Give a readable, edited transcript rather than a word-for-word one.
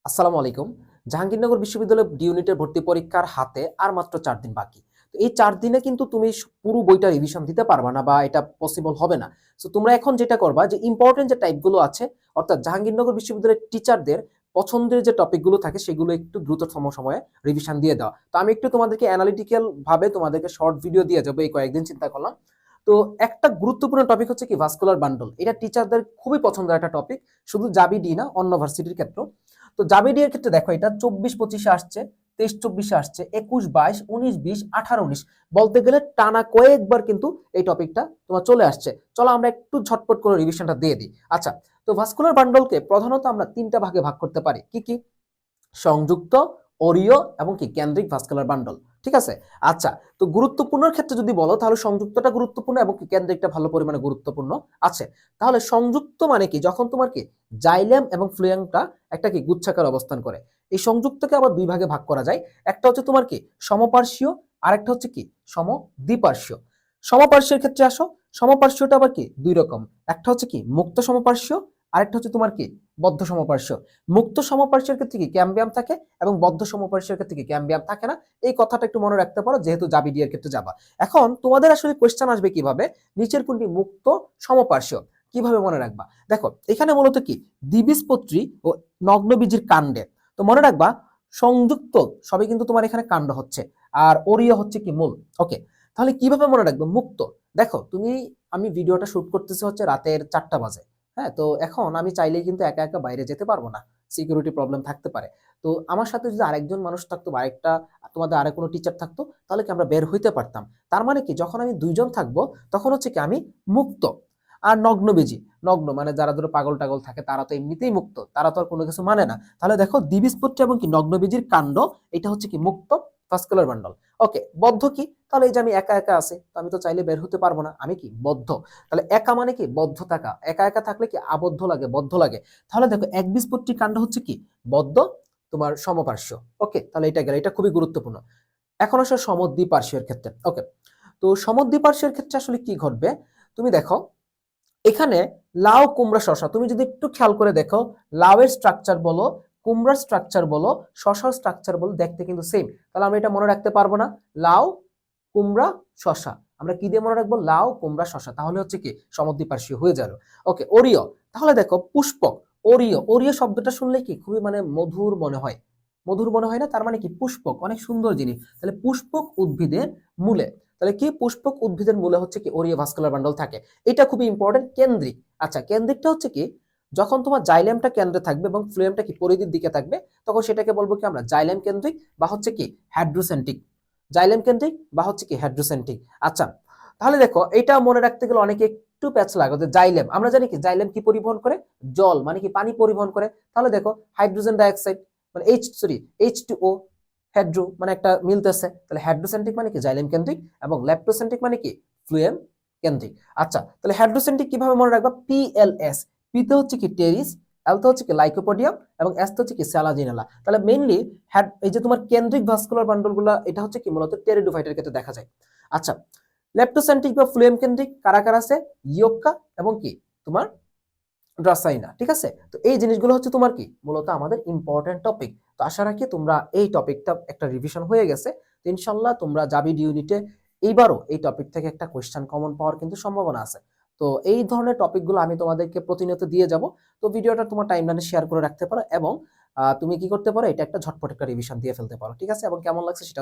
আসসালামু আলাইকুম। জাহাঙ্গীরনগর বিশ্ববিদ্যালয় ডি ইউনিটের ভর্তি পরীক্ষার হাতে আর মাত্র ৪ দিন বাকি। তো এই ৪ দিনে কিন্তু তুমি পুরো বইটা রিভিশন দিতে পারবা না বা এটা পসিবল হবে না। সো তোমরা এখন যেটা করবা যে ইম্পোর্টেন্ট যে টাইপগুলো আছে অর্থাৎ জাহাঙ্গীরনগর বিশ্ববিদ্যালয়ের টিচারদের পছন্দের যে টপিকগুলো থাকে সেগুলো একটু দ্রুততম সময়ে রিভিশন দিয়ে দাও। তো আমি একটু তোমাদেরকে অ্যানালিটিক্যাল ভাবে তোমাদেরকে শর্ট ভিডিও দিয়ে যাবো এই কয়েকদিন চিন্তা করলাম। তো একটা গুরুত্বপূর্ণ টপিক হচ্ছে কি ভাস্কুলার বান্ডল। এটা টিচারদের খুবই পছন্দের একটা টপিক, শুধু জাবি ডি না অন্য ভার্সিটির ক্ষেত্রেও। তো জাবেডি এর ক্ষেত্রে দেখো এটা 24-25-এ আসছে, 23-24-এ আসছে, 21-22, 19-20, 18-19 বলতে গেলে টানা কয়েকবার কিন্তু এই টপিকটা তোমার চলে আসছে। চলো আমরা একটু ঝটপট করে রিভিশনটা দিয়ে দিই। আচ্ছা, তো ভাস্কুলার বান্ডলকে প্রধানত আমরা তিনটা ভাগে ভাগ করতে পারি। কি কি? সংযুক্ত, অরীয় এবং কি কেন্দ্রিক ভাস্কুলার বান্ডল। ঠিক আছে? আচ্ছা, তো গুরুত্বপূর্ণের ক্ষেত্রে যদি বলো তাহলে সংযুক্তটা গুরুত্বপূর্ণ এবং কি কেন্দ্রিকটা ভালো পরিমাণে গুরুত্বপূর্ণ আছে। তাহলে সংযুক্ত মানে কি? যখন তোমার কি জাইলেম এবং ফ্লুয়েমটা একটা কি গুচ্ছাকার অবস্থান করে। এই সংযুক্তকে আবার দুই ভাগে ভাগ করা যায়। একটা হচ্ছে তোমার কি সমপার্শ্বীয়, আরেকটা হচ্ছে কি সমদ্বিপার্শ্বীয়। সমপার্শ্বীয়ের ক্ষেত্রে আসো, সমপার্শ্বীয়টা আবার কি দুই রকম। একটা হচ্ছে কি মুক্ত সমপার্শ্বীয়, আরেকটা হচ্ছে তোমার কি বদ্ধ সমপার্শ্বীয়। মুক্ত সমপার্শ্বীয়ের ক্ষেত্রে কি ক্যাম্বিয়াম থাকে এবং বদ্ধ সমপার্শ্বীয়ের ক্ষেত্রে কি ক্যাম্বিয়াম থাকে না। এই কথাটা একটু মনে রাখতে পারো যেহেতু জাবি ডি এর ক্ষেত্রে যাবা। এখন তোমাদের আসলে কোশ্চেন আসবে কিভাবে, নিচের কোনটি মুক্ত সমপার্শ্বীয় কিভাবে মনে রাখবা। দেখো এখানে মূলত কি দ্বিবীজপত্রী ও নগ্নবীজির কাণ্ডে। তো মনে রাখবা সংযুক্ত সবই কিন্তু তোমার এখানে কাণ্ড হচ্ছে, আর অরীয় হচ্ছে কি মূল। ওকে, তাহলে কিভাবে মনে রাখবো মুক্ত? দেখো তুমি, আমি ভিডিওটা শুট করতেছি হচ্ছে রাতের 4টা বাজে। হ্যাঁ, তো এখন আমি চাইলেই কিন্তু একা একা বাইরে যেতে পারবো না, সিকিউরিটি প্রবলেম থাকতে পারে। তো আমার সাথে যদি আরেকজন মানুষ থাকতো বা আরেকটা তোমাদের আরেক কোনো টিচার থাকতো তাহলে কি আমরা বের হইতে পারতাম। তার মানে কি যখন আমি দুইজন থাকবো তখন হচ্ছে কি আমি মুক্ত। আর নগ্নবীজি, নগ্ন মানে যারা ধরো পাগল টাগল থাকে তারা তো এমনিতেই মুক্ত, তারা তো আর কোনো কিছু মানে না। তাহলে দেখো দ্বিবীজপত্রী এবং কি নগ্নবীজির কাণ্ড এটা হচ্ছে কি মুক্ত ভাস্কুলার বান্ডল। ওকে, বদ্ধ কি? তাহলে এই যে আমি একা একা আছি, তো আমি তো চাইলে বের হতে পারবো না, আমি কি বদ্ধ। তাহলে একা মানে কি বদ্ধ থাকা, একা একা থাকলে কি আবদ্ধ লাগে, বদ্ধ লাগে। তাহলে দেখো একবীজপত্রী কাণ্ড হচ্ছে কি বদ্ধ তোমার সমপার্শ্ব। ওকে, তাহলে এটা গেল, এটা খুবই গুরুত্বপূর্ণ। এখন আসলে সমদ্বিপার্শ্বীয়ের ক্ষেত্রে। ওকে, তো সমদ্বিপার্শ্বীয়ের ক্ষেত্রে আসলে কি ঘটবে তুমি দেখো, এখানে লাউ কুমড়া শশা তুমি যদি একটু খেয়াল করে দেখো, লাউয়ের স্ট্রাকচার বলো, কুমড়ার স্ট্রাকচার বলো, শশার স্ট্রাকচার বলো, দেখতে কিন্তু সেম। তাহলে আমরা এটা মনে রাখতে পারবো না? লাউ কুমড়া শশা, আমরা কি দিয়ে মনে রাখবো? লাউ কুমড়া শশা। তাহলে হচ্ছে কি সমদ্বিপার্শ্বীয় হয়ে যাবে। ওকে, অরীয়। তাহলে দেখো পুষ্পক, অরীয়, অরীয় শব্দটা শুনলে কি খুবই মানে মধুর মনে হয়, মধুর মনে হয় না? তার মানে কি পুষ্পক অনেক সুন্দর জিনিস। তাহলে পুষ্পক উদ্ভিদের মূলে, তাহলে কি পুষ্পক উদ্ভিদের মূলে হচ্ছে কি অরীয় ভাস্কুলার বান্ডল থাকে। এটা খুবই ইম্পর্টেন্ট। কেন্দ্রিক, আচ্ছা কেন্দ্রিকটা হচ্ছে কি যখন তোমার জাইলেমটা কেন্দ্রে থাকবে এবং ফ্লুয়েমটা কি পরিধির দিকে থাকবে তখন সেটাকে বলবো কি আমরা জাইলেম কেন্দ্রিক বা হচ্ছে কি হাইড্রোসেন্ট্রিক। জাইলেম কেন্দ্রিক বা হচ্ছে কি হাইড্রোসেন্ট্রিক। আচ্ছা, তাহলে দেখো এটা মনে রাখতে গেলে অনেকে একটু প্যাচ লাগে যে জাইলেম, আমরা জানি কি জাইলেম কি পরিবহন করে? জল, মানে কি পানি পরিবহন করে। তাহলে দেখো হাইড্রোজেন ডাইঅক্সাইড মানে H2O, হাইড্রো মানে একটা মিলতেছে। তাহলে হাইড্রোসেন্ট্রিক মানে কি জাইলেম কেন্দ্রিক এবং ল্যাপ্টোসেন্ট্রিক মানে কি ফ্লুয়েম কেন্দ্রিক। আচ্ছা, তাহলে হাইড্রোসেন্ট্রিক কিভাবে মনে রাখবা? PLS, পিতে হচ্ছে কি টেরিস, এলতে হচ্ছে কি লাইকোপোডিয়াম এবং এসতে হচ্ছে কি স্যালাজিনেলা। তাহলে মেইনলি এই যে তোমার কেন্দ্রিক ভাস্কুলার বান্ডলগুলো এটা হচ্ছে কি মূলত টেরিডোফাইটের ক্ষেত্রে দেখা যায়। আচ্ছা, ল্যাপ্টোসেন্ট্রিক বা ফ্লুয়েম কেন্দ্রিক কারা কারা আছে? ইয়োক্কা এবং কি তোমার ড্রাসাইনা। ঠিক আছে? তো এই জিনিসগুলো হচ্ছে তোমার কি মূলত আমাদের ইম্পর্টেন্ট টপিক। তো আশা রাখি তোমরা এই টপিকটা একটা রিভিশন হয়ে গেছে। তো ইনশাল্লাহ তোমরা জাবি ইউনিটে এইবারও এই টপিক থেকে একটা কোয়েশ্চেন কমন পাওয়ার কিন্তু সম্ভাবনা আছে। তো এই ধরনের টপিকগুলো আমি তোমাদেরকে প্রতিনিয়ত দিয়ে যাব। তো ভিডিওটা তোমার টাইমলাইনে শেয়ার করে রাখতে পারো এবং তুমি কি করতে পারো, এটা একটা ঝটপট একটা রিভিশন দিয়ে ফেলতে পারো। ঠিক আছে? এবং কেমন লাগছে সেটা